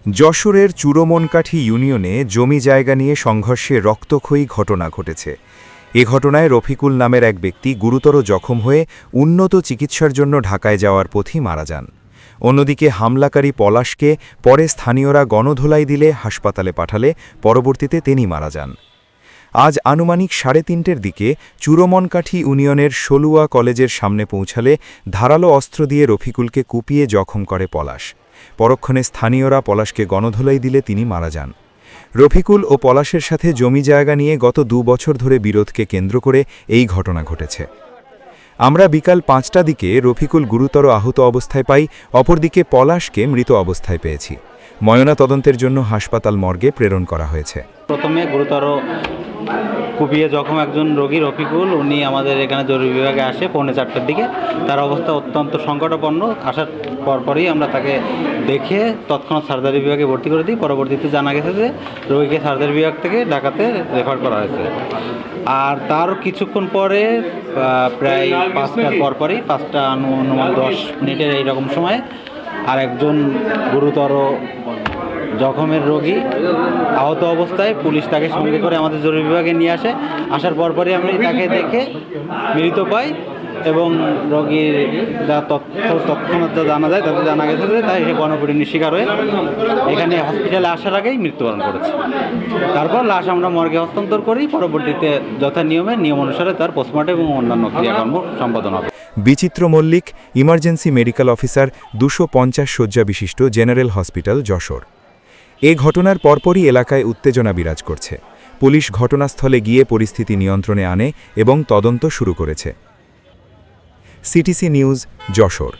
যশোরের চুরমনকাঠি ইউনিয়নে জমি জায়গা নিয়ে সংঘর্ষে রক্তক্ষয়ী ঘটনা ঘটেছে। এ ঘটনায় রফিকুল নামের এক ব্যক্তি গুরুতর জখম হয়ে উন্নত চিকিৎসার জন্য ঢাকায় যাওয়ার পথেই মারা যান। অন্যদিকে হামলাকারী পলাশকে পরে স্থানীয়রা গণধোলাই দিলে হাসপাতালে পাঠালে পরবর্তীতে তিনি মারা যান। আজ আনুমানিক 3:30টার দিকে চুরমনকাঠি ইউনিয়নের সলুয়া কলেজের সামনে পৌঁছালে ধারালো অস্ত্র দিয়ে রফিকুলকে কুপিয়ে জখম করে পলাশ। পরক্ষণে স্থানীয়রা পলাশকে গণধোলাই দিলে তিনি মারা যান। রফিকুল ও পলাশের সাথে জমি জায়গা নিয়ে গত 2 বছর ধরে বিরোধকে কেন্দ্র করে এই ঘটনা ঘটেছে। আমরা বিকাল 5টার দিকে রফিকুল গুরুতর আহত অবস্থায় পাই, অপরদিকে পলাশকে মৃত অবস্থায় পেয়েছি। ময়নাতদন্তের জন্য হাসপাতাল মর্গে প্রেরণ করা হয়েছে। প্রথমে গুরুতর কুপিয়ে জখম একজন রোগী রফিকুল, উনি আমাদের এখানে জরুরি বিভাগে আসে 4:45টার দিকে। তার অবস্থা অত্যন্ত সংকটাপন্ন। আসার পরপরই আমরা তাকে দেখে তৎক্ষণাৎ সার্জারি বিভাগে ভর্তি করে দিই। পরবর্তীতে জানা গেছে যে রোগীকে সার্জারি বিভাগ থেকে ঢাকাতে রেফার করা হয়েছে। আর তার কিছুক্ষণ পরে প্রায় 5টার পরপরই 5টা অনুমান 10 মিনিটের এইরকম সময় আর একজন গুরুতর জখমের রোগী আহত অবস্থায় পুলিশ তাকে সঙ্গে করে আমাদের জরুরি বিভাগে নিয়ে আসে। আসার পরপরই আমি তাকে দেখে মৃত পাই এবং রোগীর যা তৎক্ষণাৎ যা জানা যায় তাতে জানা গেছে যে তাই সে গণপিটুনির শিকার হয়ে এখানে হসপিটালে আসার আগেই মৃত্যুবরণ করেছে। তারপর লাশ আমরা মর্গে হস্তান্তর করি। পরবর্তীতে নিয়ম অনুসারে তার পোস্টমর্টম এবং অন্যান্য ক্রিয়াকর্ম সম্পাদন হবে। বিচিত্র মল্লিক, ইমার্জেন্সি মেডিকেল অফিসার, 250 শয্যা বিশিষ্ট জেনারেল হসপিটাল, যশোর। এ ঘটনার পরপরই এলাকায় উত্তেজনা বিরাজ করছে। পুলিশ ঘটনাস্থলে গিয়ে পরিস্থিতি নিয়ন্ত্রণে আনে এবং তদন্ত শুরু করেছে। CTC news, Jessore.